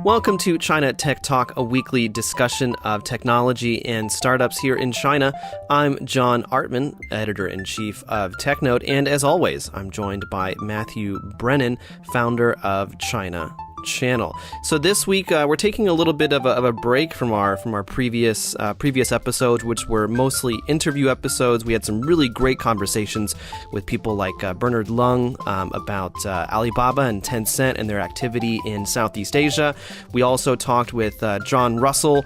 Welcome to China Tech Talk, a weekly discussion of technology and startups here in China. I'm John Artman, editor-in-chief of TechNode, and as always, I'm joined by Matthew Brennan, founder of China Channel. So this week we're taking a little bit of a break from our previous episodes, which were mostly interview episodes. We had some really great conversations with people like Bernard Lung about Alibaba and Tencent and their activity in Southeast Asia. We also talked with John Russell,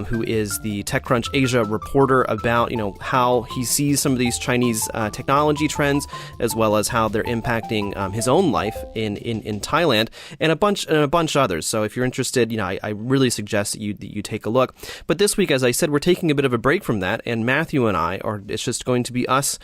who is the TechCrunch Asia reporter, about how he sees some of these Chinese technology trends, as well as how they're impacting his own life in Thailand, and a bunch others. So if you're interested, I really suggest that you take a look. But this week, as I said, we're taking a bit of a break from that, and Matthew and I it's just going to be us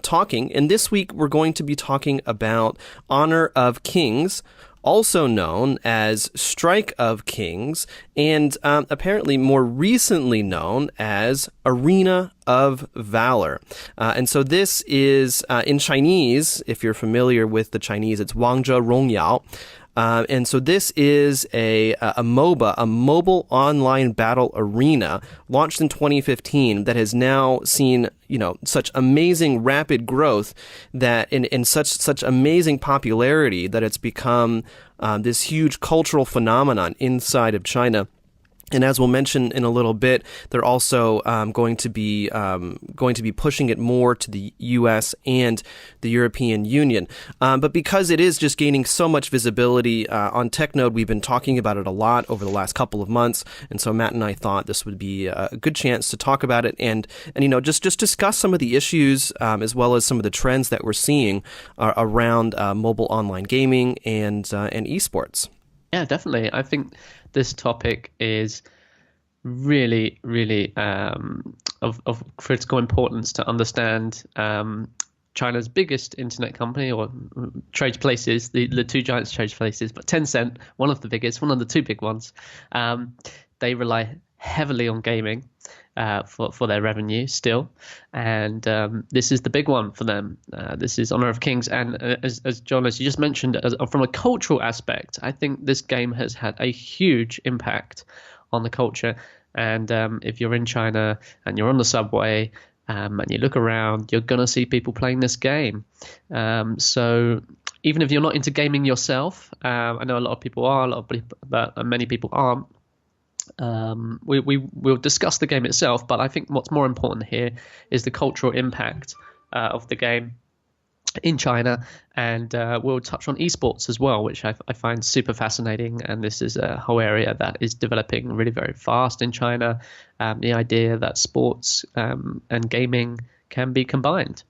talking. And this week, we're going to be talking about Honor of Kings, also known as Strike of Kings, and apparently more recently known as Arena of Valor. And so this is, in Chinese, if you're familiar with the Chinese, it's Wangzhe Rongyao. And so this is a MOBA, a mobile online battle arena, launched in 2015, that has now seen such amazing rapid growth, that in such amazing popularity, that it's become this huge cultural phenomenon inside of China. And as we'll mention in a little bit, they're also going to be pushing it more to the U.S. and the European Union. But because it is just gaining so much visibility on TechNode, we've been talking about it a lot over the last couple of months. And so Matt and I thought this would be a good chance to talk about it and just discuss some of the issues as well as some of the trends that we're seeing around mobile online gaming and esports. Yeah, definitely. I think this topic is really, really of critical importance to understand China's biggest internet company, or trade places, the two giants trade places, but Tencent, one of the biggest, one of the two big ones. They rely heavily on gaming for their revenue still, and this is the big one for them. This is Honor of Kings, and as John, as you just mentioned, from a cultural aspect, I think this game has had a huge impact on the culture. And if you're in China and you're on the subway and you look around, you're going to see people playing this game. So even if you're not into gaming yourself, I know a lot of people are, but many people aren't. We'll discuss the game itself, but I think what's more important here is the cultural impact of the game in China, and we'll touch on esports as well, which I find super fascinating. And this is a whole area that is developing really very fast in China. The idea that sports and gaming can be combined.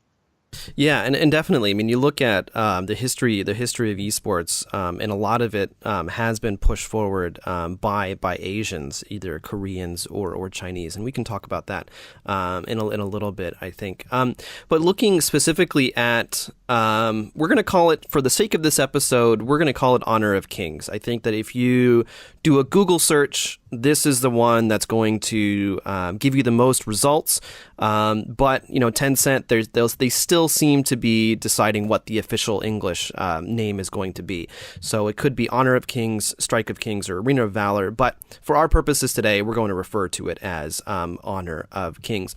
Yeah, and definitely. I mean, you look at the history of esports, and a lot of it has been pushed forward by Asians, either Koreans or Chinese, and we can talk about that in a little bit, I think. But looking specifically at, we're going to call it, for the sake of this episode, we're going to call it Honor of Kings. I think that if you do a Google search, this is the one that's going to give you the most results. But Tencent, they still seem to be deciding what the official English name is going to be. So it could be Honor of Kings, Strike of Kings, or Arena of Valor. But for our purposes today, we're going to refer to it as Honor of Kings.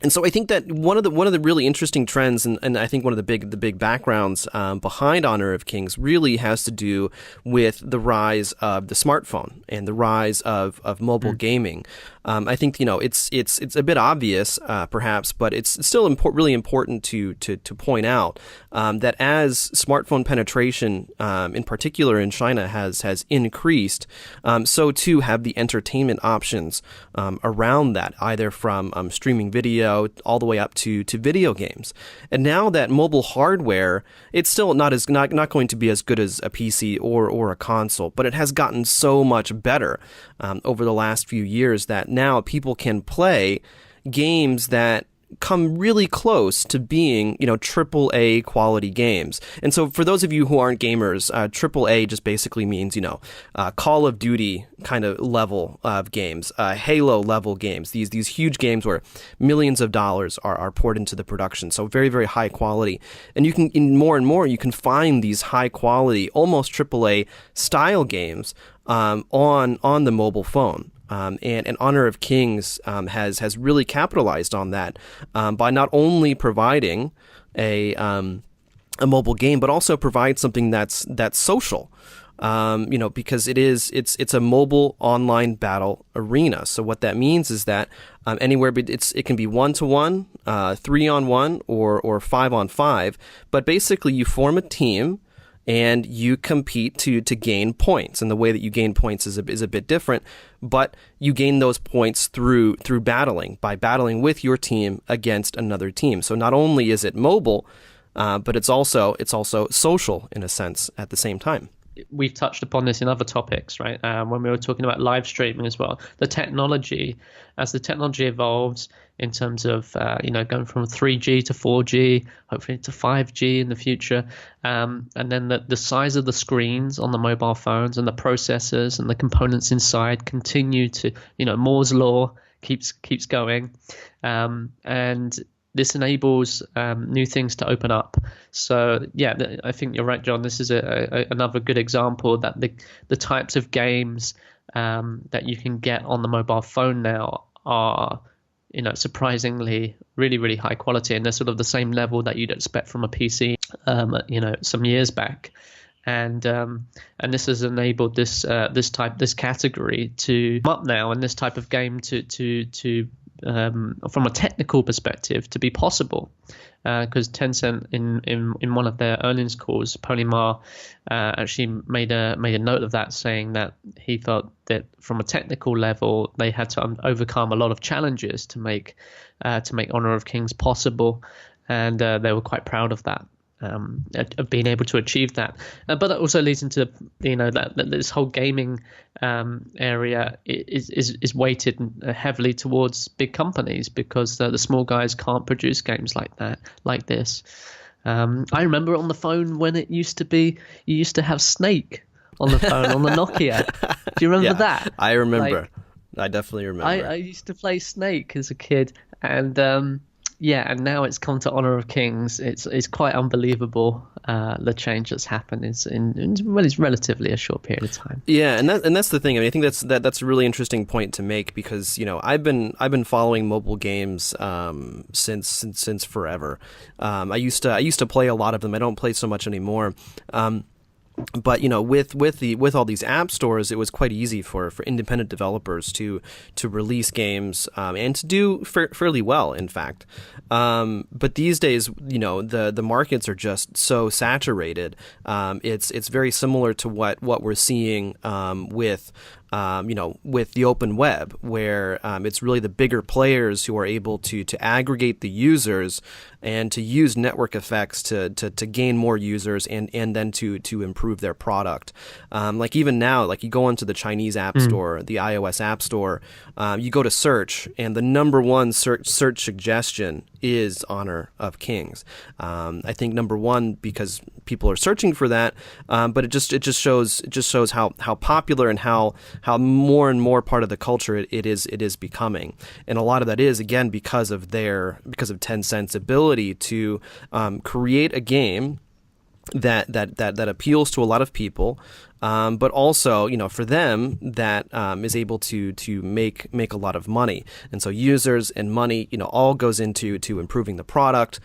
And so I think that one of the really interesting trends, and I think one of the big backgrounds behind Honor of Kings really has to do with the rise of the smartphone and the rise of mobile gaming. I think it's a bit obvious perhaps, but it's still really important to point out that as smartphone penetration, in particular in China, has increased, so too have the entertainment options around that, either from streaming video all the way up to video games. And now that mobile hardware, it's still not going to be as good as a PC or a console, but it has gotten so much better over the last few years that now people can play games that come really close to being, triple A quality games. And so for those of you who aren't gamers, triple A just basically means, Call of Duty kind of level of games, Halo level games, these huge games where millions of dollars are poured into the production. So very, very high quality. And you can, in more and more, you can find these high quality, almost triple A style games on the mobile phone. And Honor of Kings has really capitalized on that by not only providing a mobile game, but also provide something that's social. Because it's a mobile online battle arena. So what that means is that anywhere it can be 1-to-1, 3-on-1, or 5-on-5. But basically, you form a team and you compete to gain points. And the way that you gain points is a bit different, but you gain those points through battling, by battling with your team against another team. So not only is it mobile, but it's also social in a sense at the same time. We've touched upon this in other topics, right? When we were talking about live streaming as well. As the technology evolves in terms of, going from 3G to 4G, hopefully to 5G in the future, and then the size of the screens on the mobile phones and the processors and the components inside continue to, Moore's law keeps going, and this enables new things to open up. So yeah, I think you're right, John. This is another good example that the types of games that you can get on the mobile phone now are, surprisingly really, really high quality, and they're sort of the same level that you'd expect from a PC, some years back. And this has enabled this category to come up now, and this type of game to from a technical perspective to be possible, because Tencent in one of their earnings calls, Pony Ma actually made a note of that, saying that he felt that from a technical level they had to overcome a lot of challenges to make Honor of Kings possible, and they were quite proud of that. Of being able to achieve that, but that also leads into that this whole gaming area is weighted heavily towards big companies, because the small guys can't produce games like this. I remember on the phone when it used to be, you used to have Snake on the phone on the Nokia. Do you remember that? I remember. I definitely remember. I used to play Snake as a kid, and and now it's come to Honor of Kings. It's quite unbelievable, the change that's happened it's relatively a short period of time. Yeah, and that's the thing. I mean, I think that's a really interesting point to make, because I've been following mobile games since forever. I used to play a lot of them. I don't play so much anymore. But with all these app stores, it was quite easy for independent developers to release games and to do fairly well, in fact. But these days, the markets are just so saturated. It's very similar to what we're seeing with the open web, where it's really the bigger players who are able to aggregate the users and to use network effects to gain more users and then to improve their product. Like even now, like you go into the Chinese app store, the iOS app store, you go to search, and the number one search suggestion is Honor of Kings. I think number one because people are searching for that, but it just shows how popular and how more and more part of the culture it is becoming. And a lot of that is, again, because of Tencent's ability to create a game that appeals to a lot of people, but also, for them, that is able to make a lot of money. And so users and money, all goes into improving the product,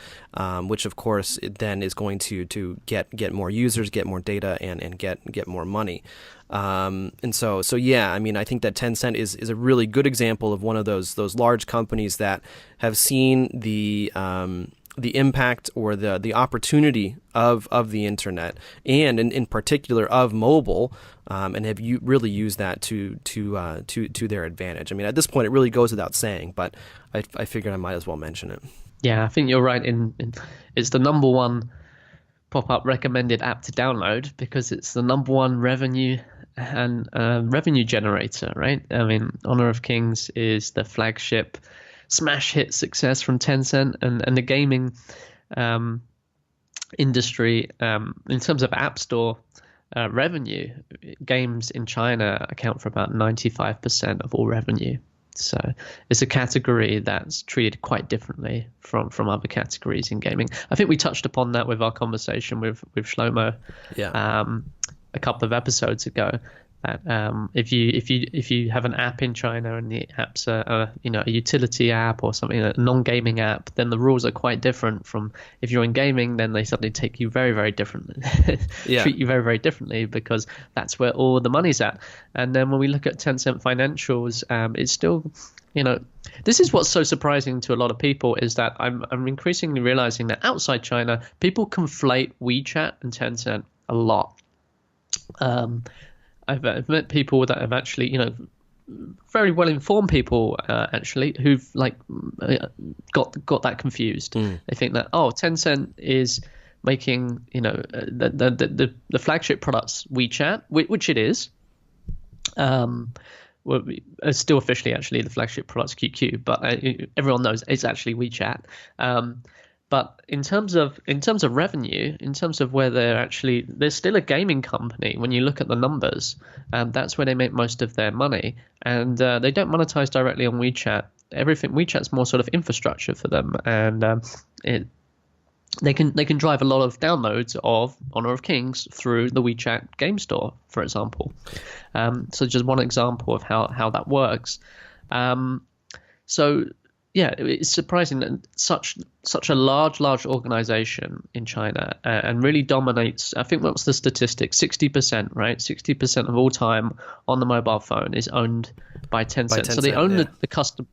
which of course it then is going to get more users, get more data, and get more money. And so yeah, I mean, I think that Tencent is a really good example of one of those large companies that have seen the impact or the opportunity of the internet, and in particular of mobile, and have really used that to their advantage. I mean, at this point, it really goes without saying, but I figured I might as well mention it. Yeah, I think you're right. It's the number one pop-up recommended app to download because it's the number one revenue and revenue generator, right? I mean, Honor of Kings is the flagship smash hit success from Tencent, and the gaming industry, in terms of App Store revenue, games in China account for about 95% of all revenue. So it's a category that's treated quite differently from other categories in gaming. I think we touched upon that with our conversation with Shlomo a couple of episodes ago. That if you have an app in China and the app's a utility app or something, a non-gaming app, then the rules are quite different from if you're in gaming. Then they suddenly take you very, very differently, treat you very, very differently, because that's where all the money's at. And then when we look at Tencent financials, it's still, this is what's so surprising to a lot of people, is that I'm increasingly realizing that outside China, people conflate WeChat and Tencent a lot. I've met people that have actually, very well informed people actually, who've got that confused. They think that Tencent is making the flagship products WeChat, which it is. It's still officially actually the flagship products QQ, but everyone knows it's actually WeChat. But in terms of revenue, in terms of where they're still a gaming company. When you look at the numbers, that's where they make most of their money, and they don't monetize directly on WeChat. WeChat's more sort of infrastructure for them, and they can drive a lot of downloads of Honor of Kings through the WeChat game store, for example. So just one example of how that works. So. Yeah, it's surprising that such a large organization in China and really dominates. I think what's the statistic? 60%, right? 60% of all time on the mobile phone is owned by Tencent. So they own the custom.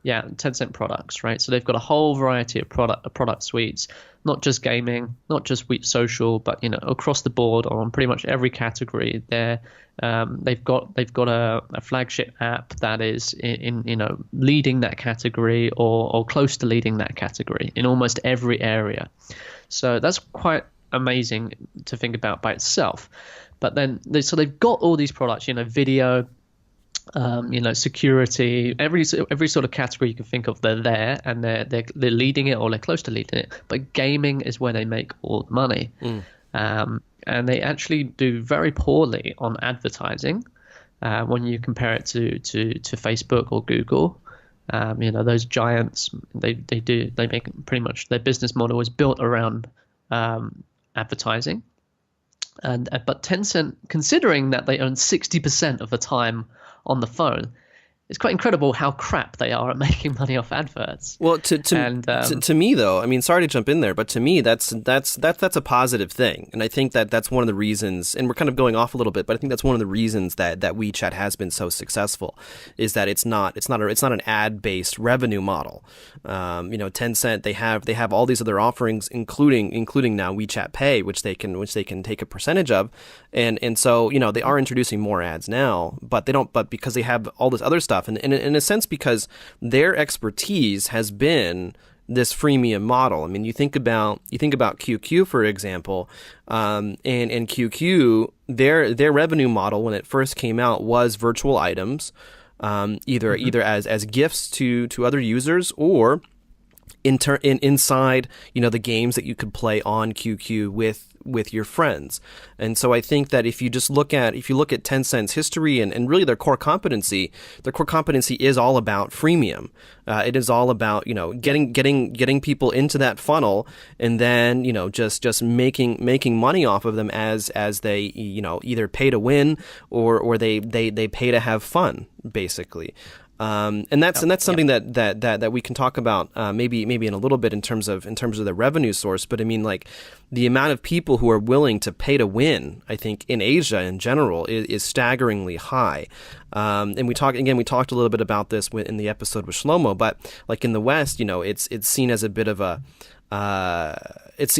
Yeah, Tencent products, right? So they've got a whole variety of product suites, not just gaming, not just social, but across the board on pretty much every category. They've got a flagship app that is in leading that category or close to leading that category in almost every area. So that's quite amazing to think about by itself. But then they've got all these products, video. Security, every sort of category you can think of, they're there, and they're leading it, or they're close to leading it. But gaming is where they make all the money, and they actually do very poorly on advertising when you compare it to Facebook or Google. Those giants, they make pretty much their business model is built around advertising, but Tencent, considering that they own 60% of the time on the phone, it's quite incredible how crap they are at making money off adverts. Well, to me though, I mean, sorry to jump in there, but to me that's a positive thing, and I think that's one of the reasons. And we're kind of going off a little bit, but I think that's one of the reasons that WeChat has been so successful, is that it's not an ad based revenue model. Tencent, they have all these other offerings, including now WeChat Pay, which they can take a percentage of, and so they are introducing more ads now, but they don't. But because they have all this other stuff. And in a sense, because their expertise has been this freemium model. I mean, you think about QQ, for example, and QQ, their revenue model when it first came out was virtual items, either as gifts to other users, or inside the games that you could play on QQ with your friends. And so I think that if you look at Tencent's history and really their core competency is all about freemium. It is all about getting people into that funnel, and then just making money off of them as they either pay to win or they pay to have fun, basically. And that's something that we can talk about maybe in a little bit in terms of the revenue source. But I mean, like, the amount of people who are willing to pay to win, I think in Asia in general is staggeringly high. And we talked a little bit about this in the episode with Shlomo, but like in the West, it's seen as a bit of a it's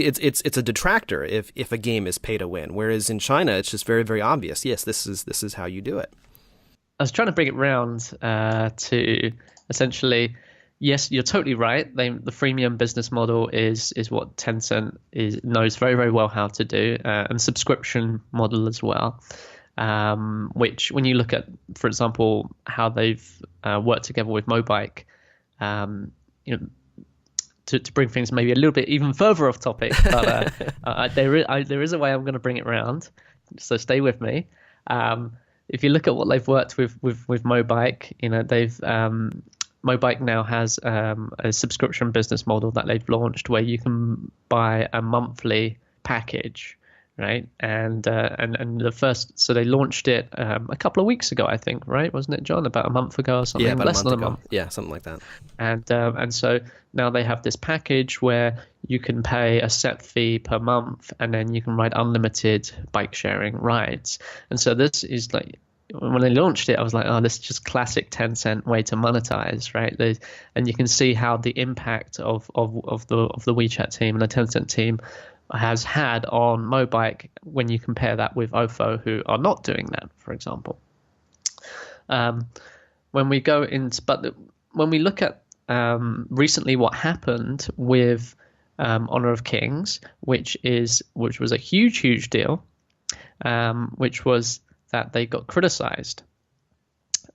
a detractor if a game is pay to win, whereas in China it's just very, very obvious. Yes, this is how you do it. I was trying to bring it round to essentially, yes, you're totally right. The freemium business model is what Tencent knows very, very well how to do, and subscription model as well. Which, when you look at, for example, how they've worked together with Mobike, you know, to bring things maybe a little bit even further off topic, but there is a way I'm going to bring it around. So stay with me. If you look at what they've worked with Mobike, you know, Mobike now has a subscription business model that they've launched where you can buy a monthly package, right? And so they launched it a couple of weeks ago, I think, right? Wasn't it, John? About a month ago or something? Yeah, about less a month than ago. a month. Yeah, something like that. And so now they have this package where you can pay a set fee per month, and then you can ride unlimited bike sharing rides. And so this is like, when they launched it, I was like, oh, this is just classic Tencent way to monetize, right? And you can see how the impact of the WeChat team and the Tencent team has had on Mobike when you compare that with Ofo, who are not doing that, for example. When we look at recently what happened with Honor of Kings, which was a huge deal, which was that they got criticized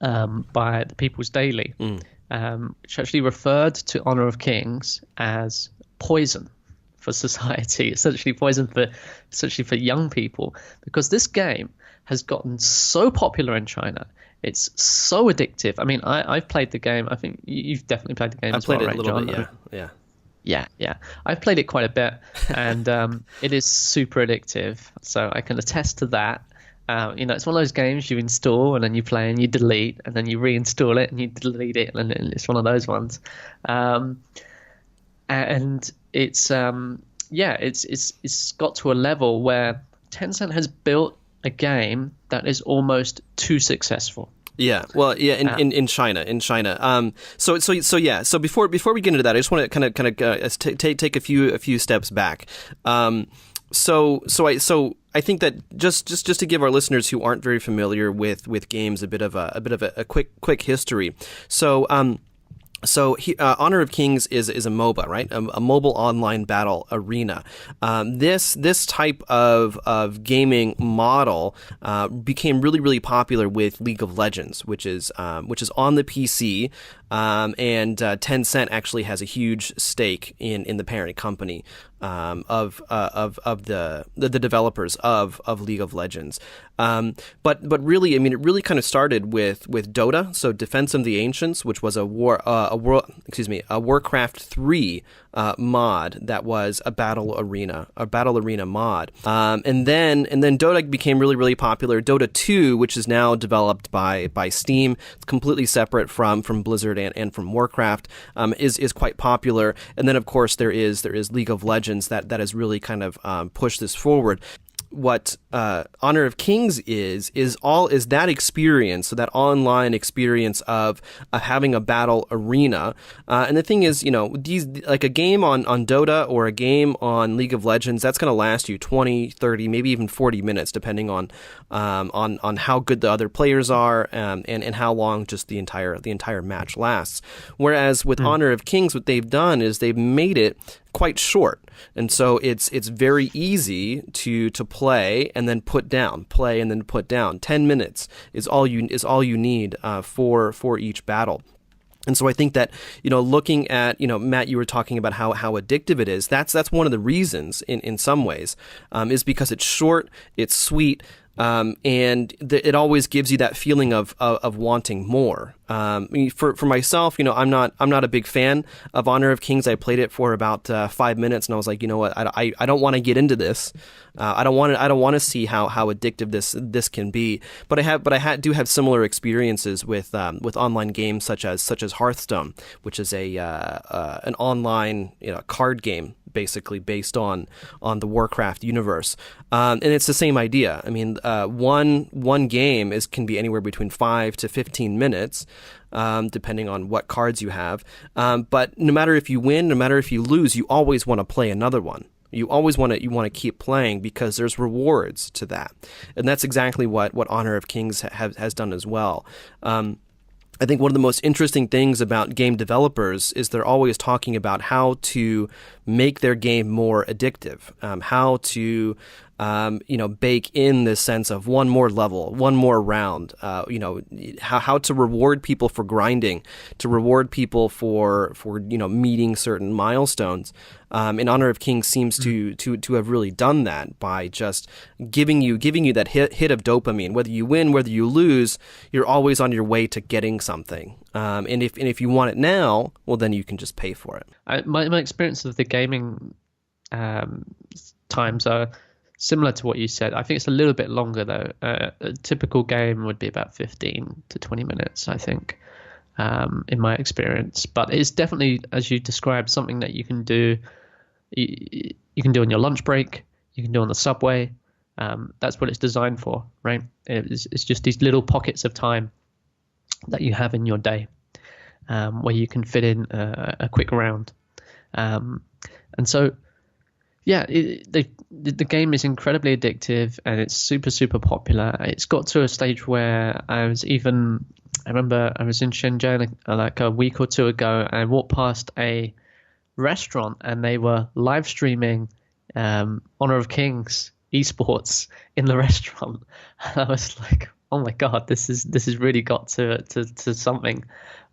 by the People's Daily, which actually referred to Honor of Kings as poison for society, essentially poison for young people, because this game has gotten so popular in China. It's so addictive. I mean, I've played the game. I think you've definitely played the game as well, right, John? I've played it a little bit, yeah. Yeah. I've played it quite a bit, and it is super addictive. So I can attest to that. You know, it's one of those games you install and then you play and you delete and then you reinstall it and you delete it, and it's one of those ones. And it's it's got to a level where Tencent has built a game that is almost too successful. Yeah, well, yeah, in China. So before we get into that, I just want to kind of take a few steps back. So I think that just to give our listeners who aren't very familiar with games a bit of a quick history. So Honor of Kings is a MOBA, right? A mobile online battle arena. This type of gaming model became really popular with League of Legends, which is on the PC. And Tencent actually has a huge stake in the parent company of the developers of League of Legends. But really, I mean, it really kind of started with Dota, so Defense of the Ancients, which was a Warcraft 3 mod that was a battle arena mod. And then Dota became really popular. Dota 2, which is now developed by Steam, it's completely separate from Blizzard and from Warcraft, is quite popular. And then of course there is League of Legends that has really kind of pushed this forward. What Honor of Kings is that experience, so that online experience of having a battle arena. And the thing is, you know, these, like a game on Dota or a game on League of Legends, that's going to last you 20, 30, maybe even 40 minutes, depending on how good the other players are, and how long just the entire match lasts. Whereas with Honor of Kings, what they've done is they've made it quite short, and so it's very easy to play and then put down, 10 minutes is all you need for each battle. And so I think that, you know, looking at, you know, Matt, you were talking about how addictive it is. That's one of the reasons in some ways, is because it's short, it's sweet, and it always gives you that feeling of wanting more. For myself, you know, I'm not a big fan of Honor of Kings. I played it for about 5 minutes, and I was like, you know what, I don't want to get into this. I don't want to see how addictive this can be. But I do have similar experiences with online games such as Hearthstone, which is an online, you know, card game, basically based on the Warcraft universe, and it's the same idea. I mean, one game can be anywhere between 5 to 15 minutes, depending on what cards you have. But no matter if you win, no matter if you lose, you always want to play another one. You always want to keep playing because there's rewards to that, and that's exactly what Honor of Kings has done as well. I think one of the most interesting things about game developers is they're always talking about how to make their game more addictive, how to bake in this sense of one more level, one more round, how to reward people for grinding, to reward people for meeting certain milestones. And Honor of Kings seems to have really done that by just giving you that hit of dopamine. Whether you win, whether you lose, you're always on your way to getting something. And if you want it now, well, then you can just pay for it. My experience of the gaming times are similar to what you said. I think it's a little bit longer though. A typical game would be about 15 to 20 minutes, I think, in my experience. But it's definitely, as you described, something that you can do. You can do on your lunch break. You can do on the subway. That's what it's designed for, right? It's just these little pockets of time that you have in your day where you can fit in a quick round. And so, yeah, the game is incredibly addictive and it's super, super popular. It's got to a stage where I remember I was in Shenzhen like a week or two ago, and I walked past a restaurant and they were live streaming Honor of Kings esports in the restaurant. And I was like, oh my God, this has really got to something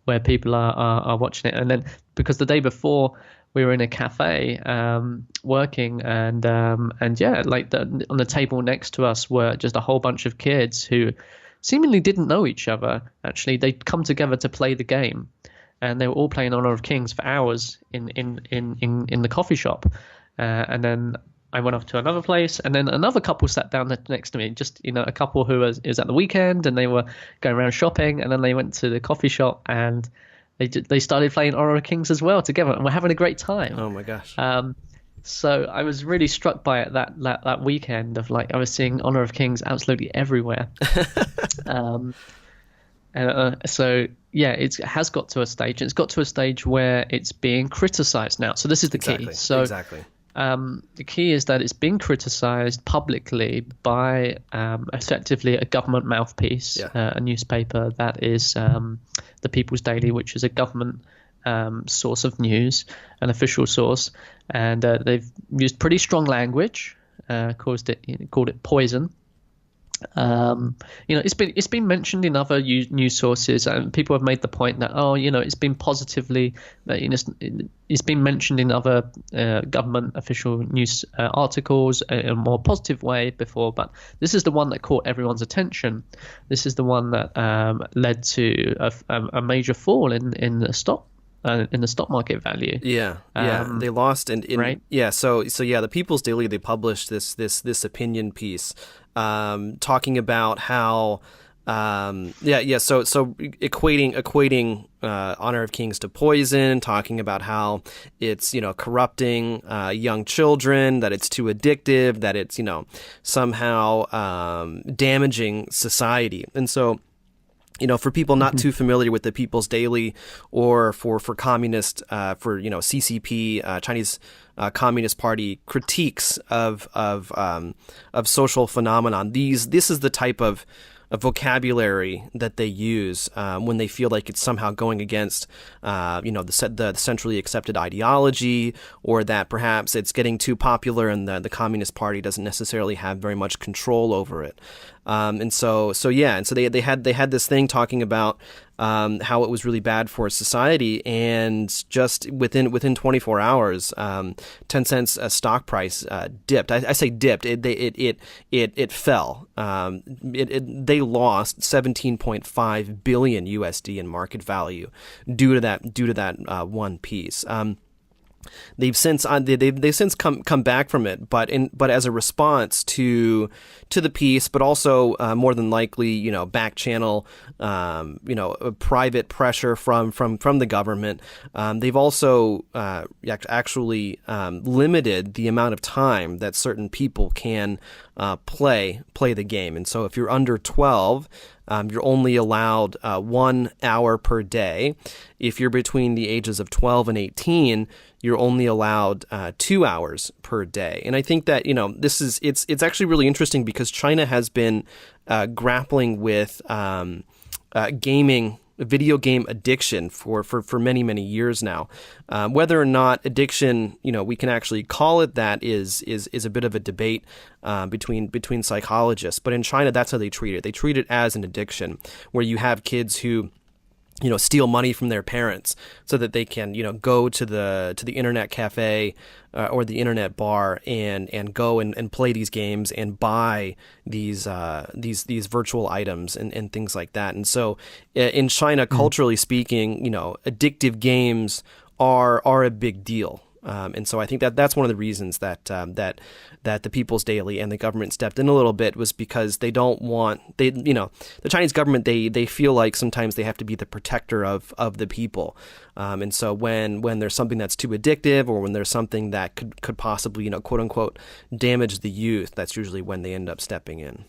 where people are watching it. And then because the day before we were in a cafe working, and yeah, like on the table next to us were just a whole bunch of kids who seemingly didn't know each other. Actually, they'd come together to play the game, and they were all playing Honor of Kings for hours in the coffee shop. And then I went off to another place, and then another couple sat down next to me. Just a couple who was at the weekend, and they were going around shopping, and then they went to the coffee shop and they started playing Honor of Kings as well together, and we're having a great time. Oh my gosh! So I was really struck by it that weekend of like I was seeing Honor of Kings absolutely everywhere. So yeah, it has got to a stage. It's got to a stage where it's being criticized now. So this is the key. So exactly. The key is that it's being criticized publicly by effectively a government mouthpiece, a newspaper that is the People's Daily, which is a government source of news, an official source, and they've used pretty strong language, called it poison. It's been mentioned in other news sources, and people have made the point that it's been positively, it's been mentioned in other government official news articles in a more positive way before, but this is the one that caught everyone's attention. This is the one that led to a major fall in the stock. In the stock market value. They lost right? So the People's Daily, they published this opinion piece talking about how so equating Honor of Kings to poison, talking about how it's corrupting young children, that it's too addictive, that it's somehow damaging society. And so for people not too familiar with the People's Daily, or for communist, CCP, Chinese Communist Party critiques of social phenomenon, this is the type of vocabulary that they use when they feel like it's somehow going against the centrally accepted ideology, or that perhaps it's getting too popular and the Communist Party doesn't necessarily have very much control over it. And so they had this thing talking about how it was really bad for society, and just within 24 hours, Tencent's stock price dipped. I say dipped. It fell. They lost 17.5 billion USD in market value due to that one piece. They've since come back from it, but as a response to the piece, but also more than likely back channel private pressure from the government. They've also actually limited the amount of time that certain people can play the game, and so if you're under 12. You're only allowed 1 hour per day. If you're between the ages of 12 and 18, you're only allowed 2 hours per day. And I think that it's actually really interesting, because China has been grappling with gaming video game addiction for many, many years now. Whether or not addiction, we can actually call it that is a bit of a debate between psychologists. But in China, that's how they treat it. They treat it as an addiction, where you have kids who steal money from their parents so that they can, go to the internet cafe or the internet bar and go and play these games and buy these virtual items and things like that. And so in China, culturally speaking, addictive games are a big deal. And so I think that's one of the reasons that the People's Daily and the government stepped in a little bit, was because they don't want the Chinese government, they feel like sometimes they have to be the protector of the people. And so when there's something that's too addictive, or when there's something that could possibly, quote unquote, damage the youth, that's usually when they end up stepping in.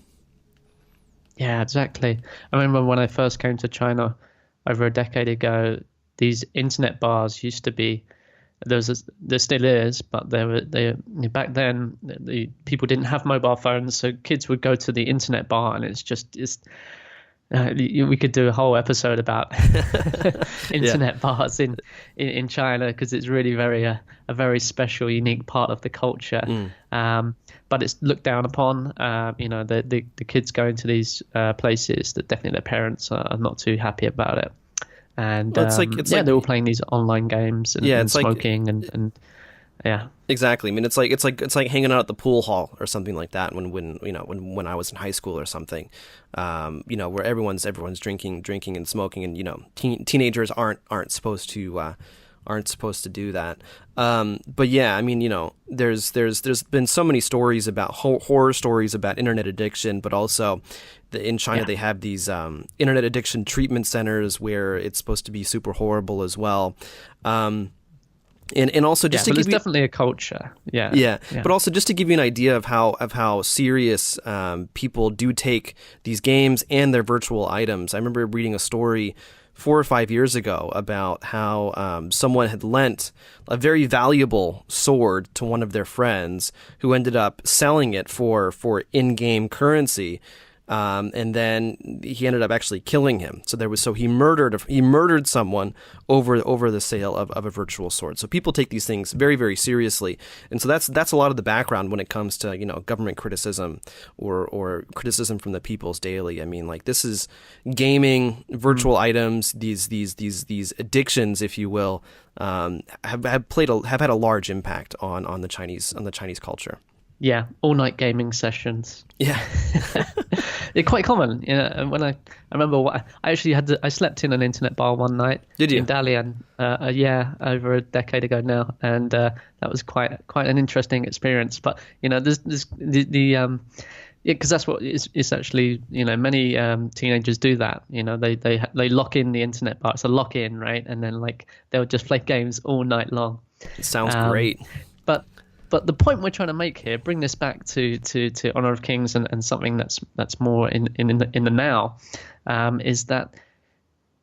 Yeah, exactly. I remember when I first came to China over a decade ago, these internet bars used to be, there still is, but they back then the people didn't have mobile phones, so kids would go to the internet bar, and we could do a whole episode about internet bars in China, because it's really a very special, unique part of the culture. But it's looked down upon. The kids going to these places, that definitely their parents are not too happy about it. And they're all playing these online games and smoking and yeah, exactly. I mean, it's like hanging out at the pool hall or something like that when I was in high school or something, where everyone's drinking and smoking, and teenagers aren't supposed to do that. But yeah, I mean, there's been so many stories about horror stories about internet addiction, but also in China they have these internet addiction treatment centers where it's supposed to be super horrible as well. And also just to give you, definitely a culture. Yeah. But also just to give you an idea of how serious people do take these games and their virtual items. I remember reading a story 4 or 5 years ago about how someone had lent a very valuable sword to one of their friends, who ended up selling it for in-game currency. And then he ended up actually killing him. So he murdered someone over the sale of a virtual sword. So people take these things very, very seriously. And so that's a lot of the background when it comes to, government criticism or criticism from the People's Daily. I mean, like, this is gaming, virtual items, these addictions, if you will, have had a large impact on the Chinese culture. Yeah, all-night gaming sessions. Yeah. They're quite common. And when I remember I slept in an internet bar one night. Did you? In Dalian, over a decade ago now, and that was quite an interesting experience. But there's because that's what it's actually, many teenagers do that. They lock in the internet bar. It's a lock in, right? And then they'll just play games all night long. It sounds great. But the point we're trying to make here, bring this back to Honor of Kings and something that's more in the now, is that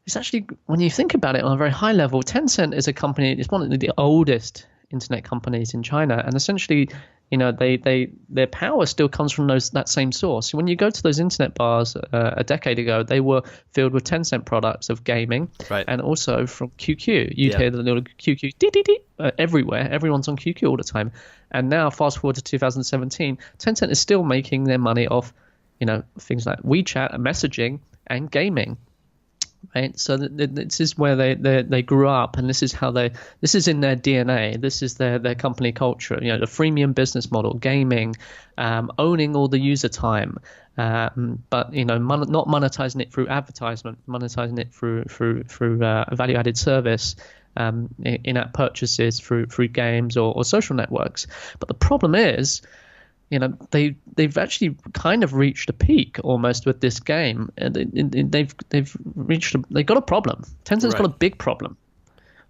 it's actually, when you think about it on a very high level, Tencent is a company. It's one of the oldest internet companies in China, and essentially, their power still comes from that same source. When you go to those internet bars a decade ago, they were filled with Tencent products of gaming, right, and also from QQ. You'd hear the little QQ dee dee dee everywhere. Everyone's on QQ all the time. And now, fast forward to 2017, Tencent is still making their money off, things like WeChat and messaging and gaming. Right, so this is where they grew up, and this is in their DNA. This is their company culture. The freemium business model, gaming, owning all the user time, but not monetizing it through advertisement, monetizing it through value-added service, in-app purchases through games or social networks. But the problem is, they've actually kind of reached a peak almost with this game, and they've got a problem. Tencent's got a big problem.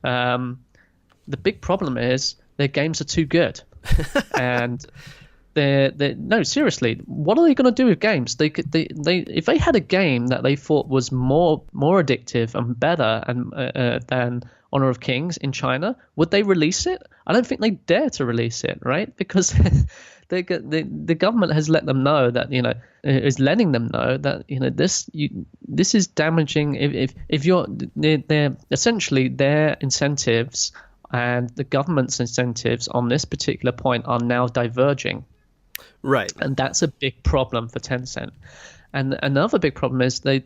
The big problem is their games are too good, and no, seriously, what are they going to do with games? They if they had a game that they thought was more addictive and better and than Honor of Kings in China, would they release it? I don't think they dare to release it, right? Because the government has let them know that, is letting them know that, this is damaging. If they're essentially their incentives and the government's incentives on this particular point are now diverging. Right. And that's a big problem for Tencent. And another big problem is their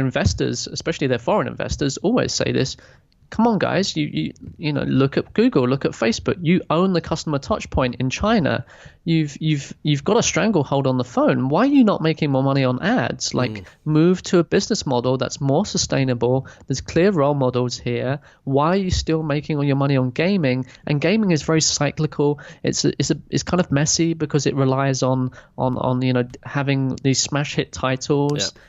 investors, especially their foreign investors, always say this: come on, guys, you look at Google, look at Facebook. You own the customer touch point in China. You've got a stranglehold on the phone. Why are you not making more money on ads? Like, move to a business model that's more sustainable. There's clear role models here. Why are you still making all your money on gaming? And gaming is very cyclical. It's kind of messy because it relies on having these smash hit titles. Yeah.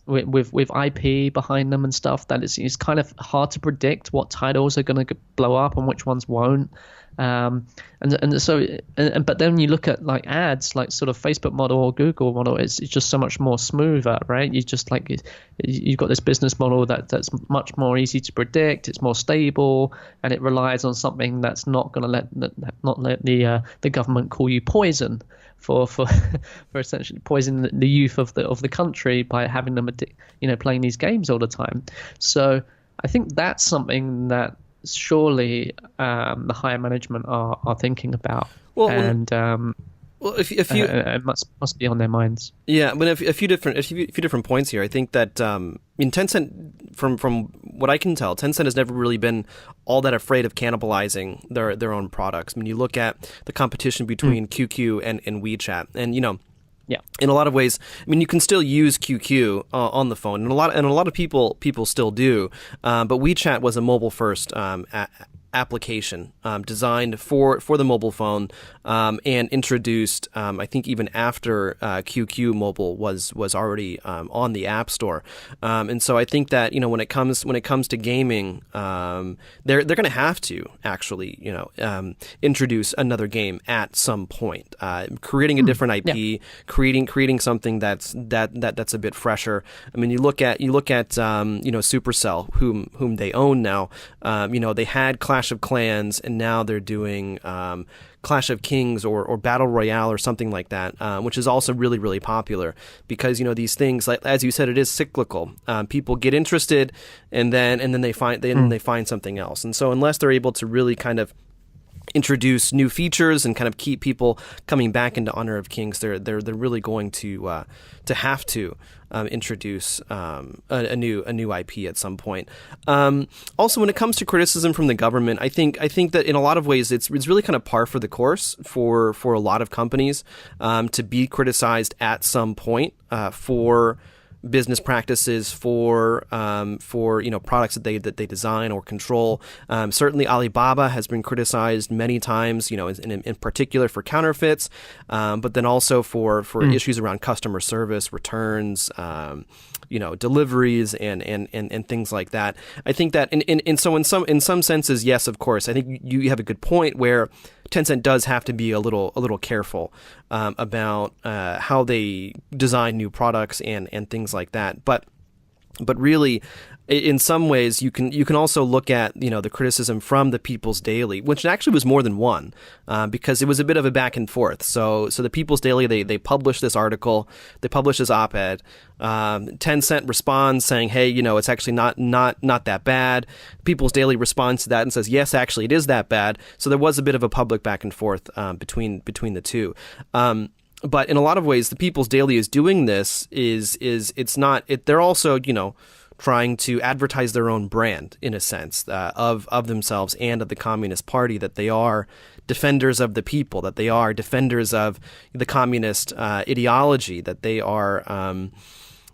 With IP behind them and stuff, that it's kind of hard to predict what titles are going to blow up and which ones won't. But then you look at like ads, like sort of Facebook model or Google model, it's just so much more smoother, right? You just you've got this business model that's much more easy to predict. It's more stable, and it relies on something that's not going to let the government call you poison for essentially poisoning the youth of the country by having them playing these games all the time. So I think that's something that surely the higher management are thinking about. Well, if you it must be on their minds. Yeah, but a few different points here. I think that Tencent, from what I can tell, Tencent has never really been all that afraid of cannibalizing their own products. I mean, you look at the competition between QQ and WeChat, and yeah, in a lot of ways, I mean, you can still use QQ on the phone, and a lot of people still do. But WeChat was a mobile first application designed for the mobile phone, and introduced, I think, even after QQ Mobile was already on the App Store. And so I think that when it comes to gaming, they're going to have to actually introduce another game at some point, creating a different IP, creating something that's a bit fresher. I mean, you look at Supercell, whom they own now. They had Clash of Clans, and now they're doing Clash of Kings or Battle Royale or something like that, which is also really, really popular because these things, like as you said, it is cyclical. People get interested, and then they find something else. And so unless they're able to really kind of introduce new features and kind of keep people coming back into Honor of Kings, they're really going to have to introduce a new IP at some point. Also, when it comes to criticism from the government, I think that in a lot of ways it's really kind of par for the course for a lot of companies to be criticized at some point for business practices, for products that they design or control. Certainly, Alibaba has been criticized many times, in particular for counterfeits, but then also for issues around customer service, returns, deliveries, and things like that. I think that in some senses, yes, of course, I think you have a good point where Tencent does have to be a little careful about how they design new products and things like that. But really, in some ways, you can also look at the criticism from the People's Daily, which actually was more than one, because it was a bit of a back and forth. So the People's Daily, they published this article, they published this op-ed. Tencent responds saying, hey, it's actually not that bad. People's Daily responds to that and says, yes, actually it is that bad. So there was a bit of a public back and forth between the two. But in a lot of ways, the People's Daily is doing this they're also trying to advertise their own brand, in a sense, of themselves and of the Communist Party, that they are defenders of the people, that they are defenders of the communist ideology, that they are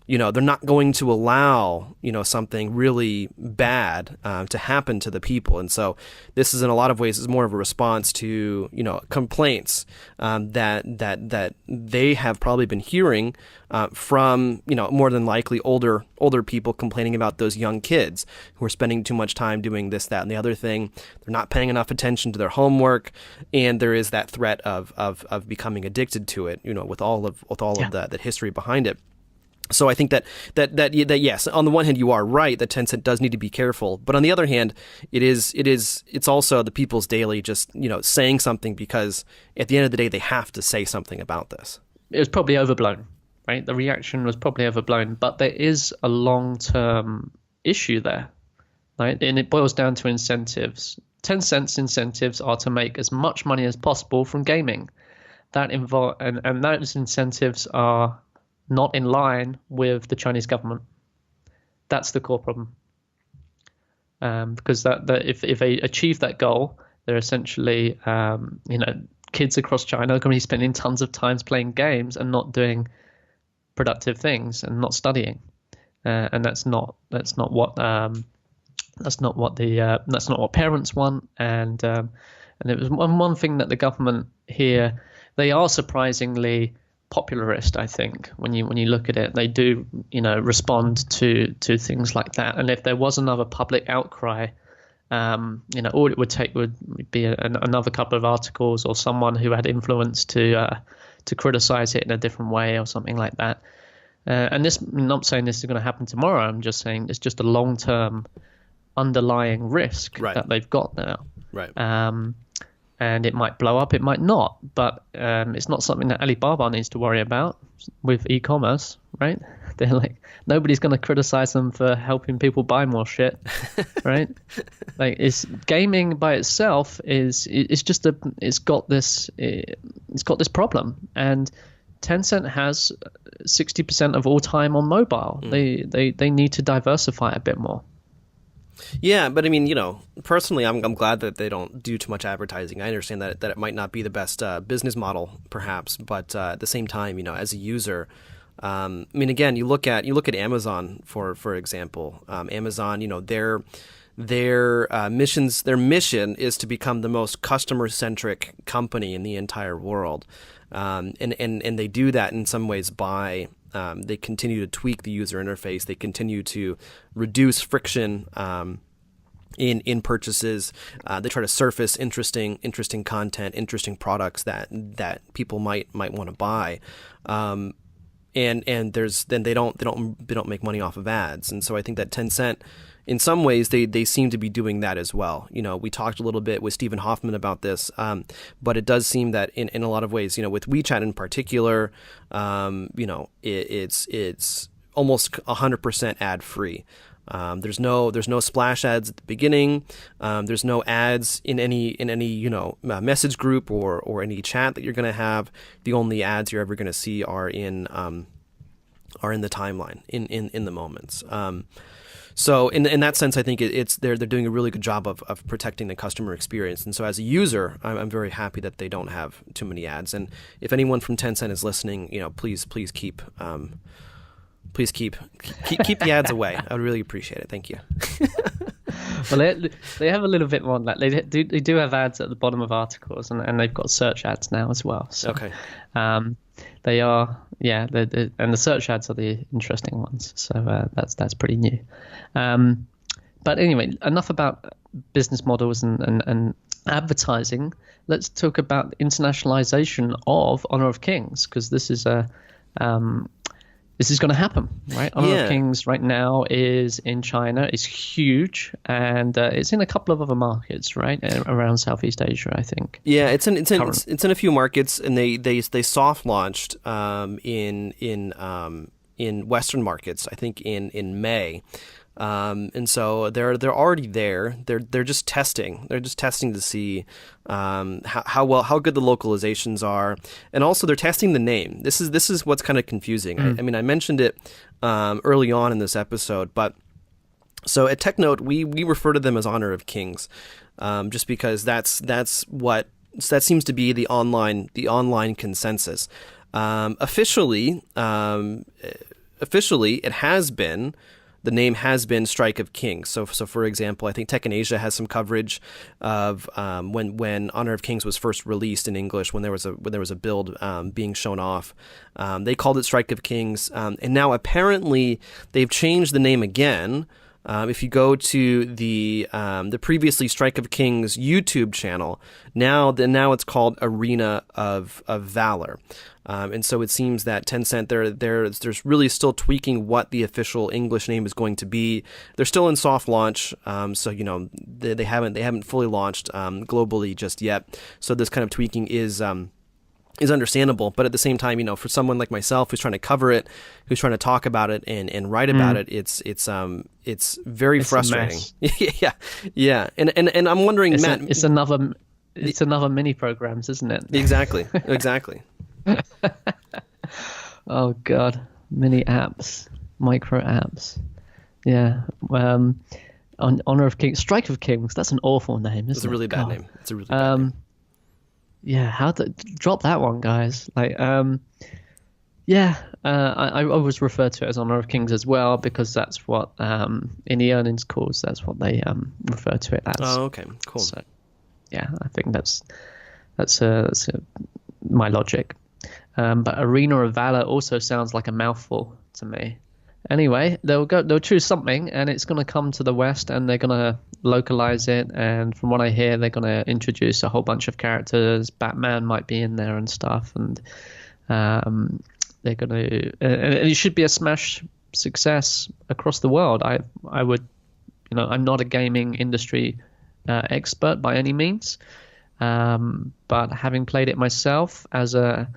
they're not going to allow, something really bad to happen to the people. And so this is in a lot of ways is more of a response to, complaints that they have probably been hearing from, more than likely older people complaining about those young kids who are spending too much time doing this, that, and the other thing. They're not paying enough attention to their homework, and there is that threat of becoming addicted to it, with all of the history behind it. So I think that yes, on the one hand you are right that Tencent does need to be careful, but on the other hand, it's also the people's daily just saying something because at the end of the day they have to say something about this. It was probably overblown, right? The reaction was probably overblown, but there is a long-term issue there, right? And it boils down to incentives. Tencent's incentives are to make as much money as possible from gaming. And those incentives are not in line with the Chinese government. That's the core problem. Because that if they achieve that goal, they're essentially, kids across China are going to be spending tons of time playing games and not doing productive things and not studying. And that's not what parents want. And it was one thing that the government here, they are surprisingly popularist, I think. When you look at it, they do respond to things like that. And if there was another public outcry, all it would take would be another couple of articles or someone who had influence to criticize it in a different way or something like that. And this, I'm not saying this is going to happen tomorrow. I'm just saying it's just a long-term underlying risk that they've got now. Right. And it might blow up, it might not, but it's not something that Alibaba needs to worry about with e-commerce, right? They're like, nobody's going to criticize them for helping people buy more shit, right? Like, it's gaming by itself it's got this problem, and Tencent has 60% of all time on mobile. They need to diversify a bit more. Yeah, but I mean, personally, I'm glad that they don't do too much advertising. I understand that it might not be the best business model, perhaps, but at the same time, as a user, again, you look at Amazon for example. Amazon, their mission is to become the most customer-centric company in the entire world, and they do that in some ways by they continue to tweak the user interface. They continue to reduce friction in purchases. They try to surface interesting content, interesting products that people might want to buy. And they don't make money off of ads. And so I think that Tencent, in some ways, they seem to be doing that as well. We talked a little bit with Stephen Hoffman about this, but it does seem that in a lot of ways, with WeChat in particular, it's almost 100% ad free. There's no splash ads at the beginning. There's no ads in any message group or any chat that you're going to have. The only ads you're ever going to see are in the timeline in the moments. So in that sense, I think they're doing a really good job of protecting the customer experience. And so as a user, I'm very happy that they don't have too many ads. And if anyone from Tencent is listening, please keep the ads away. I would really appreciate it. Thank you. Well, they have a little bit more than that. They do have ads at the bottom of articles, and they've got search ads now as well. So, okay. They are, and the search ads are the interesting ones. So that's pretty new. But anyway, enough about business models and advertising. Let's talk about internationalization of Honor of Kings, because this is going to happen, right? Honor of Kings right now is in China. It's huge, and it's in a couple of other markets, right, around Southeast Asia, I think. Yeah, it's in a few markets, and they soft launched in Western markets, I think in May. And so they're already there. They're just testing. They're just testing to see how good the localizations are, and also they're testing the name. This is what's kind of confusing. I mean, I mentioned it early on in this episode, but so at TechNote we refer to them as Honor of Kings, just because that seems to be the online consensus. Officially, officially the name has been Strike of Kings. So for example, I think Tech in Asia has some coverage of when Honor of Kings was first released in English, when there was a build being shown off. They called it Strike of Kings, and now apparently they've changed the name again. If you go to the previously Strike of Kings YouTube channel, now it's called Arena of Valor. And so it seems that Tencent, they're really still tweaking what the official English name is going to be. They're still in soft launch, so they haven't fully launched globally just yet. So this kind of tweaking is understandable, but at the same time, for someone like myself who's trying to cover it, who's trying to talk about it and write about it, it's very frustrating. yeah. And I'm wondering, Matt, it's another mini programs, isn't it? Exactly. Oh God, mini apps, micro apps. Yeah. Honor of Kings, Strike of Kings. That's an awful name. It's a really bad name. It's a really bad name. Yeah, how to drop that one, guys? I always refer to it as Honor of Kings as well, because that's what in the earnings calls, that's what they refer to it as. Oh, okay, cool. So, yeah, I think that's my logic. But Arena of Valor also sounds like a mouthful to me. Anyway, they'll choose something, and it's going to come to the West, and they're going to localize it. And from what I hear, they're going to introduce a whole bunch of characters. Batman might be in there and stuff, and they're going to. And it should be a smash success across the world. I would, I'm not a gaming industry expert by any means, but having played it myself as a